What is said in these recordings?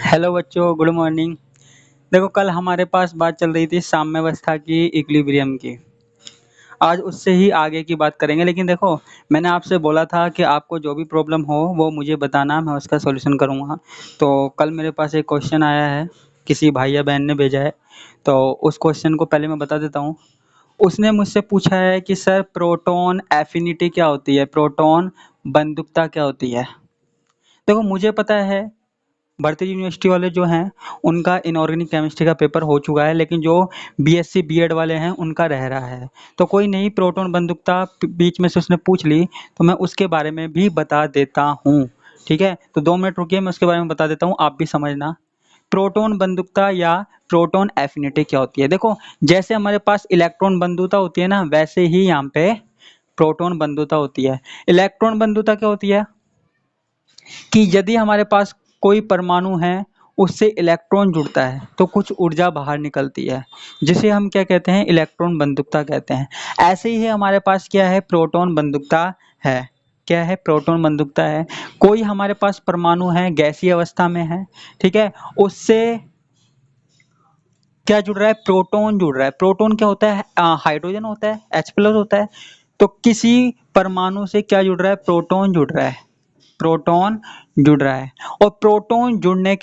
Hello बच्चों, good morning. देखो कल हमारे पास बात चल रही थी साम्यावस्था की, इक्विलिब्रियम की। आज उससे ही आगे की बात करेंगे, लेकिन देखो मैंने आपसे बोला था कि आपको जो भी प्रॉब्लम हो वो मुझे बताना, मैं उसका सॉल्यूशन करूँगा। तो कल मेरे पास एक क्वेश्चन आया है, किसी भाई या बहन ने भेजा है, तो उस क्वेश्चन को पहले मैं बता देता हूँ। उसने मुझसे पूछा है कि सर प्रोटॉन एफिनिटी क्या होती है, प्रोटॉन बंदुकता क्या होती है। देखो मुझे पता है भारतीय यूनिवर्सिटी वाले जो हैं उनका इनऑर्गेनिक केमिस्ट्री का पेपर हो चुका है, लेकिन जो बीएससी बीएड वाले हैं उनका रह रहा है। तो कोई नई प्रोटॉन बंदुकता बीच में से उसने पूछ ली तो मैं उसके बारे में भी बता देता हूँ। ठीक है, तो 2 मिनट रुकिए, मैं उसके बारे में बता देता हूँ, आप भी समझना। प्रोटॉन बंदुकता या प्रोटॉन एफिनिटी क्या होती है। देखो जैसे हमारे पास इलेक्ट्रॉन बंदुकता होती है ना, वैसे ही यहाँ पे प्रोटॉन बंदुकता होती है। इलेक्ट्रॉन बंदुकता क्या होती है कि यदि हमारे पास कोई परमाणु है, उससे इलेक्ट्रॉन जुड़ता है तो कुछ ऊर्जा बाहर निकलती है, जिसे हम क्या कहते हैं, इलेक्ट्रॉन बंदुकता कहते हैं। ऐसे ही हमारे पास क्या है, प्रोटॉन बंदुकता है। क्या है, प्रोटॉन बंदुकता है। कोई हमारे पास परमाणु है, गैसीय अवस्था में है, ठीक है, उससे क्या जुड़ रहा है, प्रोटॉन जुड़ रहा है। प्रोटॉन क्या होता है, हाइड्रोजन होता है, H+ होता है। तो किसी परमाणु से क्या जुड़ रहा है, प्रोटॉन जुड़ रहा है, प्रोटॉन जुड़ रहा है। और प्रोटॉन जुड़ने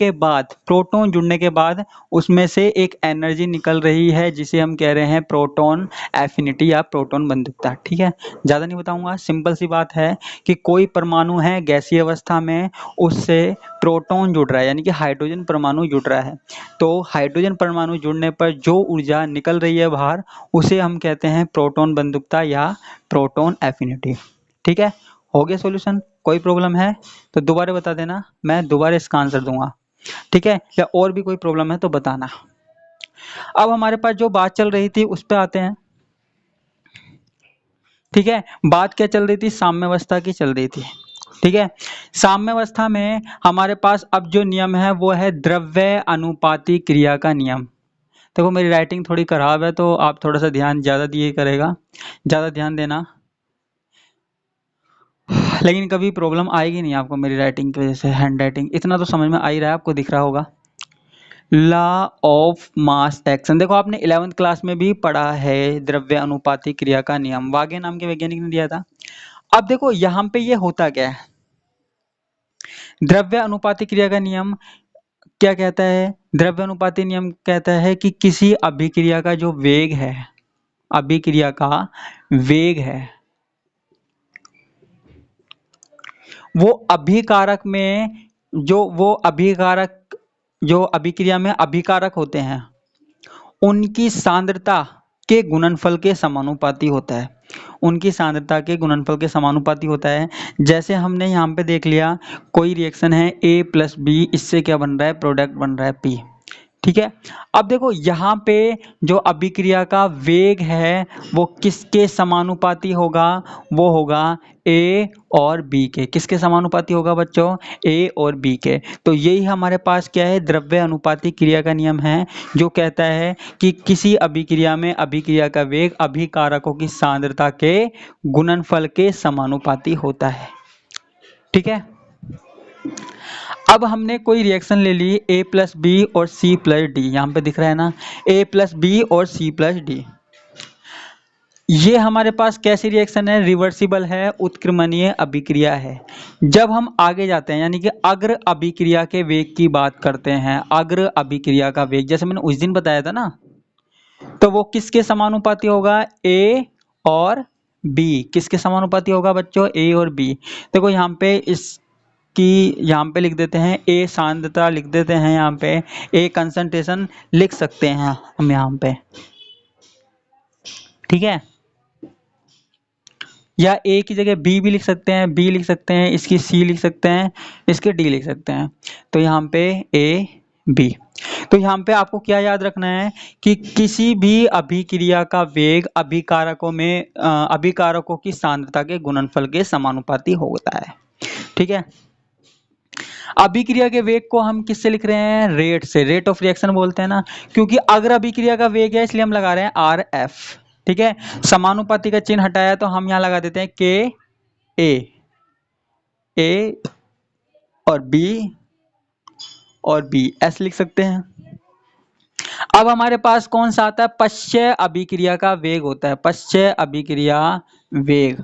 के बाद उसमें से एक एनर्जी निकल रही है, जिसे हम कह रहे हैं प्रोटॉन एफिनिटी या प्रोटॉन बंदुकता। ठीक है, ज़्यादा नहीं बताऊंगा, सिंपल सी बात है कि कोई परमाणु है गैसीय अवस्था में, उससे प्रोटॉन जुड़ रहा है, यानी कि हाइड्रोजन परमाणु जुड़ रहा है। तो हाइड्रोजन परमाणु जुड़ने पर जो ऊर्जा निकल रही है बाहर, उसे हम कहते हैं प्रोटॉन बंदुकता या प्रोटॉन एफिनिटी। ठीक है, हो गया सॉल्यूशन। कोई प्रॉब्लम है तो दोबारा बता देना, मैं दोबारा इसका आंसर दूंगा। ठीक है, या और भी कोई प्रॉब्लम है तो बताना। अब हमारे पास जो बात चल रही थी उस पे आते हैं। ठीक है, बात क्या चल रही थी, साम्यावस्था की चल रही थी। ठीक है, साम्यावस्था में हमारे पास अब जो नियम है वो है द्रव्य अनुपाती क्रिया का नियम। देखो मेरी राइटिंग थोड़ी खराब है तो आप थोड़ा सा ध्यान ज़्यादा दिए करेगा, ज़्यादा ध्यान देना। लेकिन कभी प्रॉब्लम आएगी नहीं आपको मेरी राइटिंग की वजह से, हैंड राइटिंग इतना तो समझ में आ ही रहा है, आपको दिख रहा होगा। लॉ ऑफ मास एक्शन, देखो आपने 11th क्लास में भी पढ़ा है, द्रव्य अनुपाती क्रिया का नियम, वागे नाम के वैज्ञानिक ने दिया था। अब देखो यहाँ पे ये होता क्या है, द्रव्य अनुपाती क्रिया का नियम क्या कहता है, द्रव्य अनुपाती नियम कहता है कि किसी अभिक्रिया का जो वेग है, अभिक्रिया का वेग है, वो अभिकारक में जो अभिक्रिया में अभिकारक होते हैं उनकी सांद्रता के गुणनफल के समानुपाती होता है, उनकी सांद्रता के गुणनफल के समानुपाती होता है। जैसे हमने यहाँ पे देख लिया, कोई रिएक्शन है A+B, इससे क्या बन रहा है, प्रोडक्ट बन रहा है P। ठीक है, अब देखो यहाँ पे जो अभिक्रिया का वेग है वो किसके समानुपाती होगा, वो होगा A और B के। किसके समानुपाती होगा बच्चों, A और B के। तो यही हमारे पास क्या है, द्रव्य अनुपाती क्रिया का नियम है, जो कहता है कि किसी अभिक्रिया में अभिक्रिया का वेग अभिकारकों की सांद्रता के गुणनफल के समानुपाती होता है। ठीक है, अब हमने कोई रिएक्शन ले ली A+B और C+D, यहाँ पे दिख रहा है ना, A+B और C+D। ये हमारे पास कैसी रिएक्शन है, रिवर्सिबल है, उत्क्रमणीय अभिक्रिया है। जब हम आगे जाते हैं, यानी कि अग्र अभिक्रिया के वेग की बात करते हैं, अग्र अभिक्रिया का वेग जैसे मैंने उस दिन बताया था ना, तो वो किसके समानुपाती होगा, A और B। किसके समानुपाती होगा बच्चों, A और B। देखो यहाँ पे कि यहाँ पे लिख देते हैं A सांद्रता, लिख देते हैं यहाँ पे A कंसंट्रेशन लिख सकते हैं हम यहाँ पे। ठीक है, या A की जगह B भी लिख सकते हैं, B लिख सकते हैं, इसकी C लिख सकते हैं, इसके D लिख सकते हैं। तो यहाँ पे A B। तो यहाँ पे आपको क्या याद रखना है कि किसी भी अभिक्रिया का वेग अभिकारकों की सांद्रता के गुणनफल के समानुपाती होता है। ठीक है, अभिक्रिया के वेग को हम किससे लिख रहे हैं, रेट से, रेट ऑफ रिएक्शन बोलते हैं ना, क्योंकि अगर अभिक्रिया का वेग है इसलिए हम लगा रहे हैं RF। ठीक है, समानुपाती का चिन्ह हटाया तो हम यहाँ लगा देते हैं K A और B और बी, ऐसे लिख सकते हैं। अब हमारे पास कौन सा आता है, पश्चय अभिक्रिया का वेग होता है, पश्चय अभिक्रिया वेग,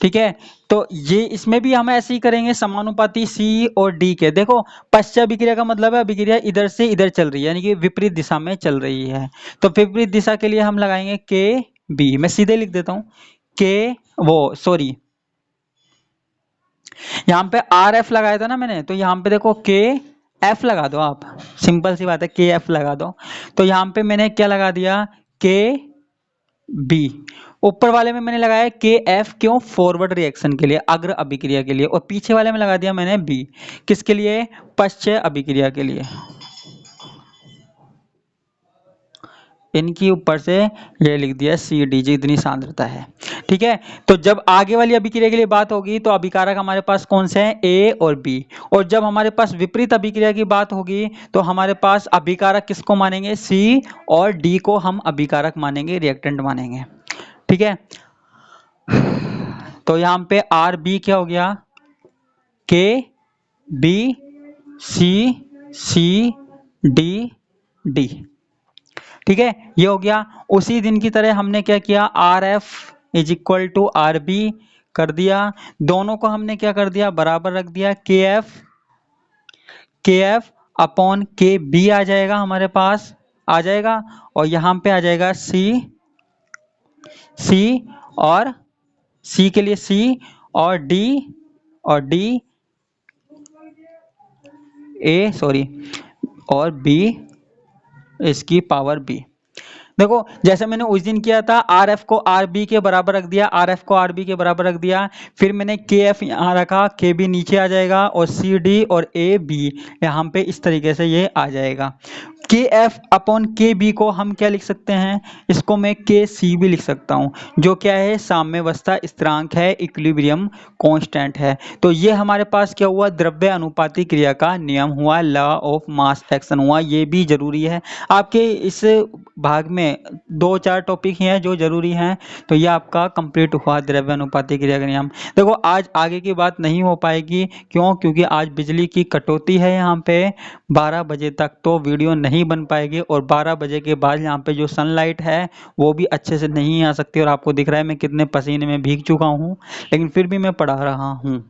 ठीक है। तो ये इसमें भी हम ऐसे ही करेंगे, समानुपाती सी और डी के। देखो पश्चय अभिक्रिया का मतलब है अभिक्रिया इधर से इधर चल रही है, यानी कि विपरीत दिशा में चल रही है। तो विपरीत दिशा के लिए हम लगाएंगे के बी, मैं सीधे लिख देता हूं के, वो सॉरी यहाँ पे आर एफ लगाया था ना मैंने, तो यहाँ पे देखो के एफ लगा दो आप, सिंपल सी बात है, के एफ लगा दो। तो यहाँ पे मैंने क्या लगा दिया, के बी। ऊपर वाले में मैंने लगाया के एफ, क्यों, फॉरवर्ड रिएक्शन के लिए, अग्र अभिक्रिया के लिए, और पीछे वाले में लगा दिया मैंने बी, किसके लिए, पश्चय अभिक्रिया के लिए। इनकी ऊपर से ये लिख दिया सी डी, जितनी सांद्रता है, ठीक है। तो जब आगे वाली अभिक्रिया के लिए बात होगी तो अभिकारक हमारे पास कौन से हैं, ए और बी। और जब हमारे पास विपरीत अभिक्रिया की बात होगी तो हमारे पास अभिकारक किसको मानेंगे, सी, और डी को हम अभिकारक मानेंगे, रिएक्टेंट मानेंगे, ठीक है। तो यहाँ पे आर बी क्या हो गया, के B C C D D, ठीक है, ये हो गया। उसी दिन की तरह हमने क्या किया, R F is equal to R B कर दिया, दोनों को हमने क्या कर दिया, बराबर रख दिया, के एफ अपॉन के बी आ जाएगा, हमारे पास आ जाएगा, और यहां पे आ जाएगा सी सी, और सी के लिए सी, और डी ए सॉरी, और बी इसकी पावर बी। देखो जैसे मैंने उस दिन किया था, आर एफ को आर बी के बराबर रख दिया, आर एफ को आर बी के बराबर रख दिया, फिर मैंने के एफ यहाँ रखा, के बी नीचे आ जाएगा, और सी डी और ए बी यहाँ पे इस तरीके से ये आ जाएगा। के एफ अपॉन के बी को हम क्या लिख सकते हैं, इसको मैं के सी भी लिख सकता हूँ, जो क्या है, साम्यावस्था स्थिरांक है, इक्विलिब्रियम कांस्टेंट है। तो ये हमारे पास क्या हुआ, द्रव्य अनुपाती क्रिया का नियम हुआ, लॉ ऑफ मास एक्शन हुआ। ये भी जरूरी है आपके इस भाग में, 2-4 टॉपिक ही हैं जो जरूरी हैं, तो ये आपका कंप्लीट हुआ द्रव्य अनुपाती क्रिया का नियम। देखो आज आगे की बात नहीं हो पाएगी, क्यों, क्योंकि आज बिजली की कटौती है, यहाँ पे 12 बजे तक तो वीडियो नहीं बन पाएगी, और 12 बजे के बाद यहाँ पे जो सनलाइट है वो भी अच्छे से नहीं आ सकती, और आपको दिख रहा है मैं कितने पसीने में भीग चुका हूँ, लेकिन फिर भी मैं पढ़ा रहा हूँ।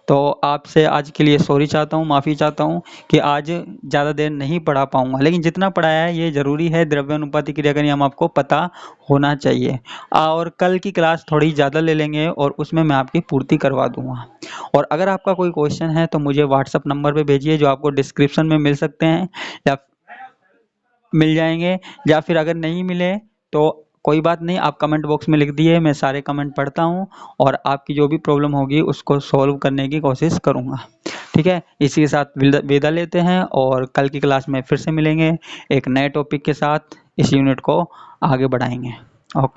तो आपसे आज के लिए सॉरी चाहता हूँ, माफ़ी चाहता हूँ कि आज ज़्यादा देर नहीं पढ़ा पाऊँगा, लेकिन जितना पढ़ाया है ये ज़रूरी है, द्रव्यानुपाती क्रिया का नियम आपको पता होना चाहिए। और कल की क्लास थोड़ी ज़्यादा ले लेंगे और उसमें मैं आपकी पूर्ति करवा दूँगा। और अगर आपका कोई क्वेश्चन है तो मुझे व्हाट्सअप नंबर पे भेजिए, जो आपको डिस्क्रिप्शन में मिल सकते हैं या मिल जाएंगे, या फिर अगर नहीं मिले तो कोई बात नहीं, आप कमेंट बॉक्स में लिख दिए, मैं सारे कमेंट पढ़ता हूँ और आपकी जो भी प्रॉब्लम होगी उसको सॉल्व करने की कोशिश करूँगा, ठीक है। इसी के साथ विदा लेते हैं, और कल की क्लास में फिर से मिलेंगे एक नए टॉपिक के साथ, इस यूनिट को आगे बढ़ाएंगे। ओके।